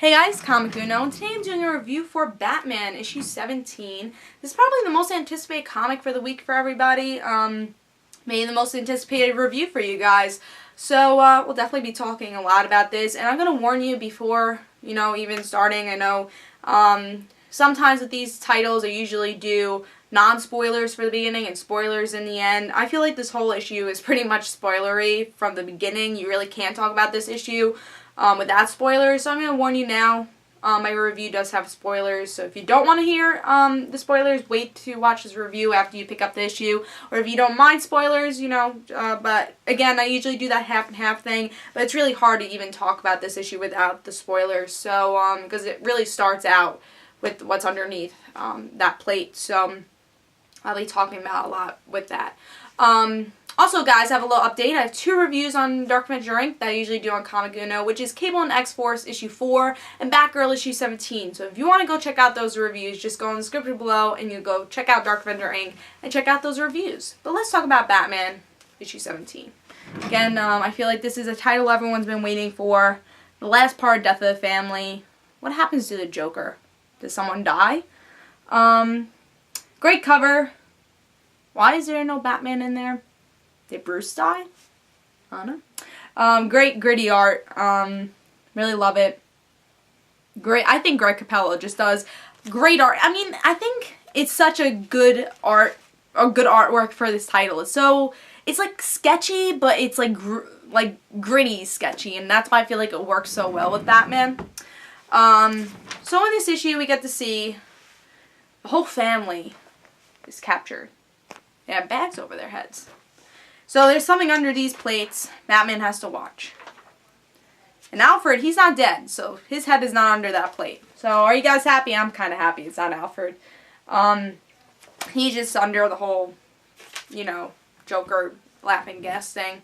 Hey guys, Comic Uno, and today I'm doing a review for Batman issue 17. This is probably the most anticipated comic for the week for everybody. Maybe the most anticipated review for you guys. So we'll definitely be talking a lot about this, and I'm going to warn you before, even starting. I know sometimes with these titles I usually do non-spoilers for the beginning and spoilers in the end. I feel like this whole issue is pretty much spoilery from the beginning. You really can't talk about this issue without spoilers, so I'm going to warn you now. My review does have spoilers, so if you don't want to hear the spoilers, wait to watch this review after you pick up the issue. Or if you don't mind spoilers, but again, I usually do that half and half thing, but it's really hard to even talk about this issue without the spoilers, so because it really starts out with what's underneath that plate, so I'll be talking about a lot with that. Also, guys, I have a little update. I have 2 reviews on DarkAvengerINC that I usually do on Comic Uno, which is Cable and X-Force issue 4 and Batgirl issue 17. So if you want to go check out those reviews, just go in the description below and you go check out DarkAvengerINC and check out those reviews. But let's talk about Batman issue 17. Again, I feel like this is a title everyone's been waiting for. The last part, Death of the Family. What happens to the Joker? Does someone die? Great cover. Why is there no Batman in there? Did Bruce die? I don't know. Great gritty art. Really love it. Great. I think Greg Capullo just does great art. I mean, I think it's such a good artwork for this title. It's like sketchy, but it's like gritty sketchy, and that's why I feel like it works so well with Batman. So in this issue, we get to see the whole family is captured. They have bags over their heads. So there's something under these plates Batman has to watch. And Alfred, he's not dead, so his head is not under that plate. So are you guys happy? I'm kind of happy it's not Alfred. He's just under the whole, Joker laughing gas thing.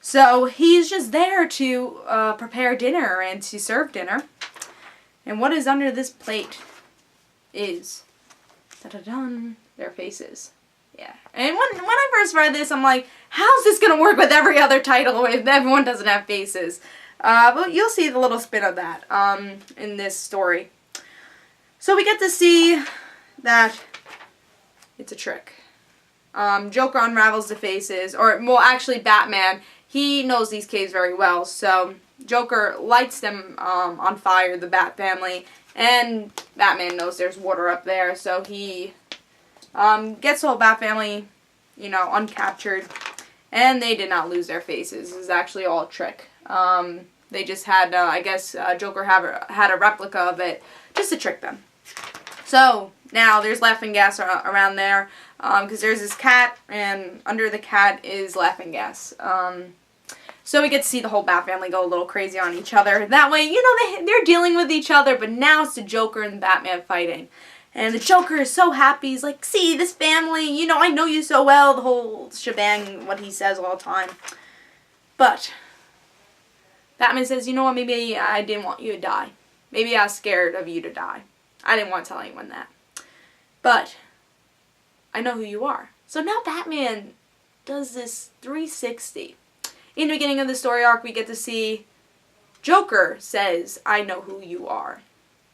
So he's just there to prepare dinner and to serve dinner. And what is under this plate is, da-da-dun, their faces. Yeah. And when I first read this, I'm like, how's this going to work with every other title if everyone doesn't have faces? But you'll see the little spin of that in this story. So we get to see that it's a trick. Joker unravels the faces, well, actually Batman, he knows these caves very well, so Joker lights them on fire, the Bat family, and Batman knows there's water up there, so he gets the whole Bat family, uncaptured, and they did not lose their faces. This is actually all a trick. They just had, I guess, Joker had a replica of it just to trick them. So now there's laughing gas around there, because there's this cat, and under the cat is laughing gas. So we get to see the whole Bat family go a little crazy on each other. That way, they're dealing with each other, but now it's the Joker and Batman fighting. And the Joker is so happy. He's like, see, this family, I know you so well. The whole shebang, what he says all the time. But Batman says, you know what, maybe I didn't want you to die. Maybe I was scared of you to die. I didn't want to tell anyone that. But I know who you are. So now Batman does this 360. In the beginning of the story arc, we get to see Joker says, I know who you are.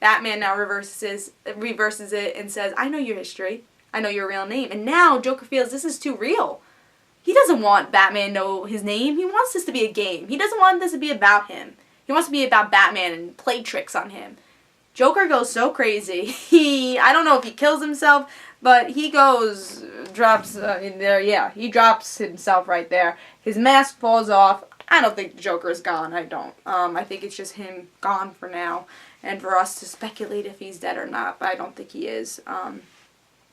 Batman now reverses it and says, I know your history. I know your real name. And now Joker feels this is too real. He doesn't want Batman to know his name. He wants this to be a game. He doesn't want this to be about him. He wants to be about Batman and play tricks on him. Joker goes so crazy. I don't know if he kills himself, but he drops himself right there. His mask falls off. I don't think the Joker is gone. I don't. I think it's just him gone for now. And for us to speculate if he's dead or not, but I don't think he is.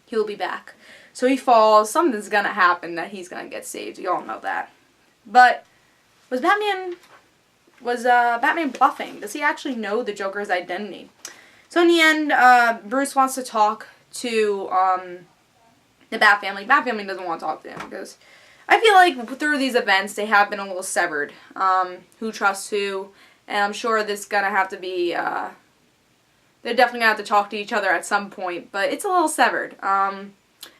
He'll be back. So he falls. Something's going to happen that he's going to get saved. You all know that. But was Batman bluffing? Does he actually know the Joker's identity? So in the end, Bruce wants to talk to the Bat family. Bat family doesn't want to talk to him because I feel like through these events they have been a little severed. Who trusts who? And I'm sure this is going to have to be, they're definitely going to have to talk to each other at some point. But it's a little severed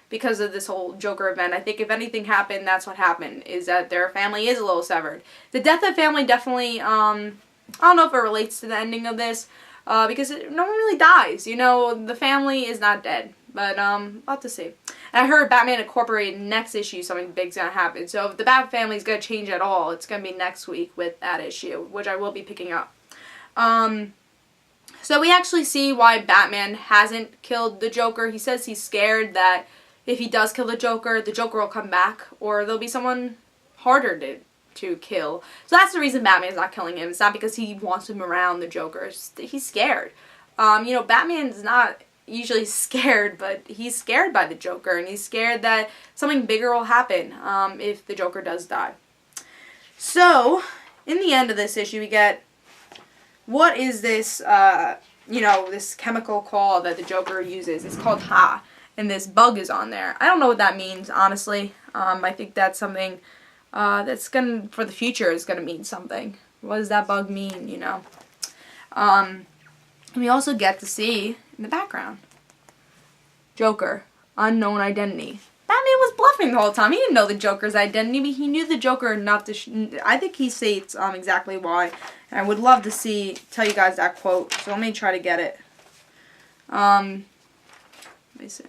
because of this whole Joker event. I think if anything happened, that's what happened, is that their family is a little severed. The death of the family definitely, I don't know if it relates to the ending of this, because no one really dies. You know, the family is not dead. But, we'll have to see. And I heard Batman Incorporated next issue, something big's gonna happen. So if the Bat family's gonna change at all, it's gonna be next week with that issue, which I will be picking up. So we actually see why Batman hasn't killed the Joker. He says he's scared that if he does kill the Joker will come back, or there'll be someone harder to kill. So that's the reason Batman's not killing him. It's not because he wants him around the Joker. He's scared. You know, Batman's not usually scared, but he's scared by the Joker, and he's scared that something bigger will happen if the Joker does die. So, in the end of this issue, we get, what is this, you know, this chemical called that the Joker uses? It's called Ha, and this bug is on there. I don't know what that means, honestly. I think that's something that's gonna, for the future, is gonna mean something. What does that bug mean, you know? We also get to see in the background, Joker, unknown identity. Batman was bluffing the whole time. He didn't know the Joker's identity, but he knew the Joker enough to I think he states exactly why. And I would love to tell you guys that quote. So let me try to get it. Let me see.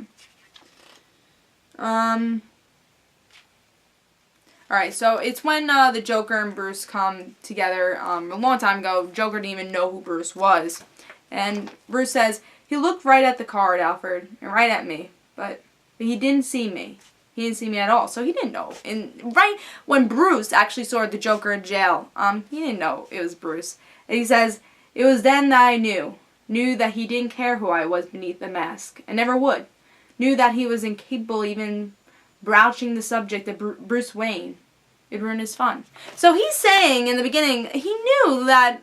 Alright, so it's when the Joker and Bruce come together a long time ago. Joker didn't even know who Bruce was. And Bruce says, he looked right at the card, Alfred, and right at me, but he didn't see me. He didn't see me at all, so he didn't know. And right when Bruce actually saw the Joker in jail, he didn't know it was Bruce. And he says, it was then that I knew that he didn't care who I was beneath the mask, and never would. Knew that he was incapable even broaching the subject of Bruce Wayne. It ruined his fun. So he's saying in the beginning, he knew that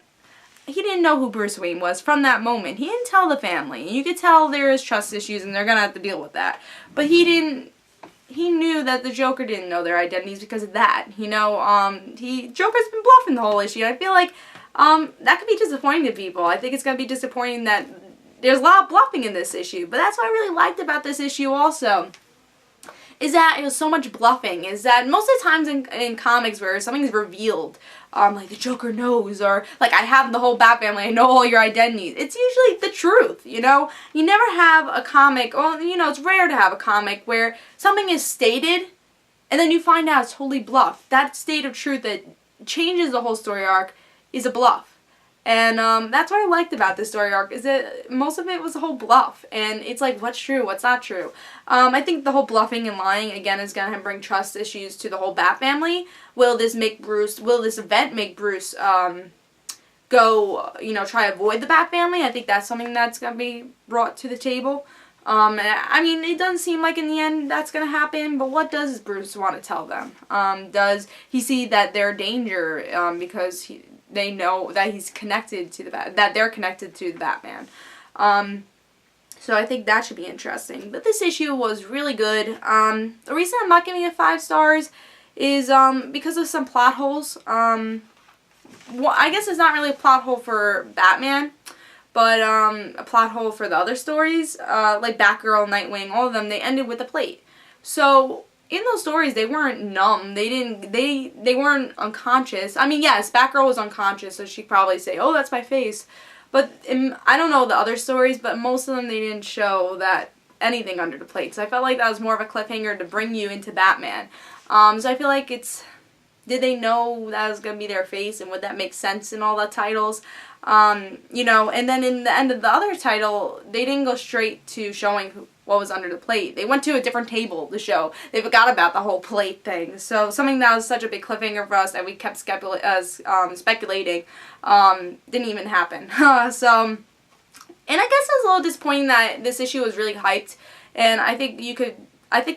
he didn't know who Bruce Wayne was from that moment. He didn't tell the family. You could tell there is trust issues and they're going to have to deal with that. But he knew that the Joker didn't know their identities because of that. You know, Joker's been bluffing the whole issue. I feel like that could be disappointing to people. I think it's going to be disappointing that there's a lot of bluffing in this issue. But that's what I really liked about this issue also. Is that it was so much bluffing, is that most of the times in comics where something's revealed, like the Joker knows, or like I have the whole Bat family, I know all your identities, it's usually the truth, you know? You never have a comic, well, you know, it's rare to have a comic where something is stated and then you find out it's totally bluff. That state of truth that changes the whole story arc is a bluff. And that's what I liked about this story arc, is that most of it was a whole bluff. And it's like, what's true, what's not true. I think the whole bluffing and lying, again, is going to bring trust issues to the whole Bat family. Will this event make Bruce go, you know, try to avoid the Bat family? I think that's something that's going to be brought to the table. I mean, it doesn't seem like in the end that's going to happen, but what does Bruce want to tell them? Does he see that they're danger because they know that he's connected to that they're connected to the Batman. So I think that should be interesting. But this issue was really good. The reason I'm not giving it 5 stars is because of some plot holes. Well, I guess it's not really a plot hole for Batman, but a plot hole for the other stories, like Batgirl, Nightwing, all of them, they ended with a plate. So in those stories, they weren't numb. They weren't unconscious. I mean, yes, Batgirl was unconscious, so she'd probably say, "Oh, that's my face." But I don't know the other stories, but most of them they didn't show that anything under the plate. So I felt like that was more of a cliffhanger to bring you into Batman. So I feel like did they know that was gonna be their face, and would that make sense in all the titles? You know, and then in the end of the other title, they didn't go straight to showing what was under the plate. They went to a different table to show. They forgot about the whole plate thing. So something that was such a big cliffhanger for us that we kept speculating didn't even happen. So, and I guess it was a little disappointing that this issue was really hyped. And I think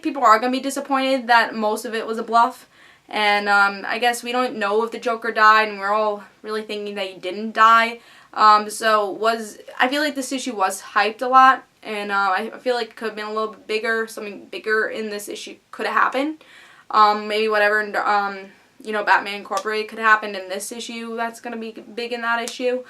people are going to be disappointed that most of it was a bluff. And I guess we don't know if the Joker died, and we're all really thinking that he didn't die. I feel like this issue was hyped a lot, and I feel like it could have been a little bit bigger. Something bigger in this issue could have happened. Maybe whatever, you know, Batman Incorporated could happen in this issue. That's going to be big in that issue.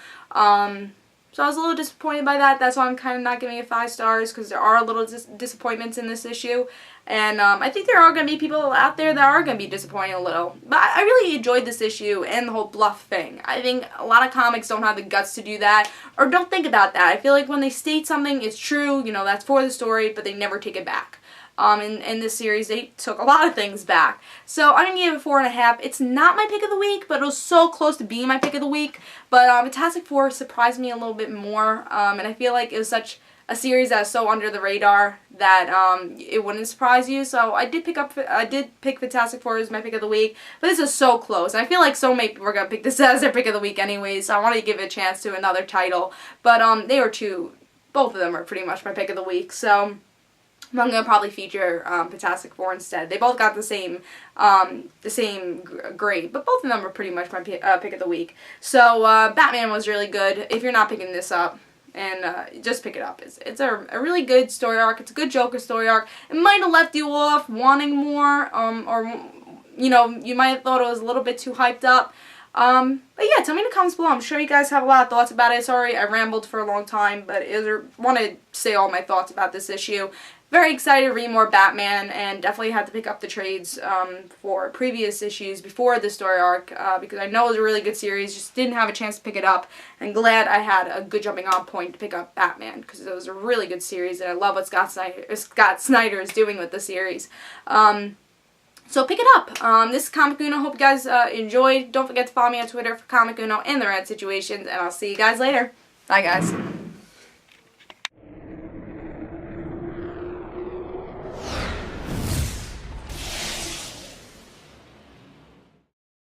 So I was a little disappointed by that. That's why I'm kind of not giving it 5 stars, because there are a little disappointments in this issue. And I think there are going to be people out there that are going to be disappointed a little. But I really enjoyed this issue and the whole bluff thing. I think a lot of comics don't have the guts to do that, or don't think about that. I feel like when they state something is true, you know, that's for the story, but they never take it back. In this series, they took a lot of things back. So I'm going to give it 4.5. It's not my pick of the week, but it was so close to being my pick of the week. But Fantastic Four surprised me a little bit more, and I feel like it was such a series that was so under the radar that it wouldn't surprise you. So I did pick Fantastic Four as my pick of the week, but this is so close. And I feel like so many people are going to pick this as their pick of the week anyways, so I wanted to give it a chance to another title. But they were both of them are pretty much my pick of the week, so I'm going to probably feature Fantastic Four instead. They both got the same grade, but both of them are pretty much my pick of the week. So Batman was really good. If you're not picking this up, and just pick it up. It's a really good story arc. It's a good Joker story arc. It might have left you off wanting more, or you know, you might have thought it was a little bit too hyped up. But yeah, tell me in the comments below. I'm sure you guys have a lot of thoughts about it. Sorry, I rambled for a long time, but I want to say all my thoughts about this issue. Very excited to read more Batman, and definitely had to pick up the trades for previous issues before the story arc, because I know it was a really good series, just didn't have a chance to pick it up, and glad I had a good jumping on point to pick up Batman, because it was a really good series, and I love what Scott Snyder is doing with the series. So pick it up. This is Comic Uno. Hope you guys enjoyed. Don't forget to follow me on Twitter for Comic Uno and the Rad Situations, and I'll see you guys later. Bye, guys.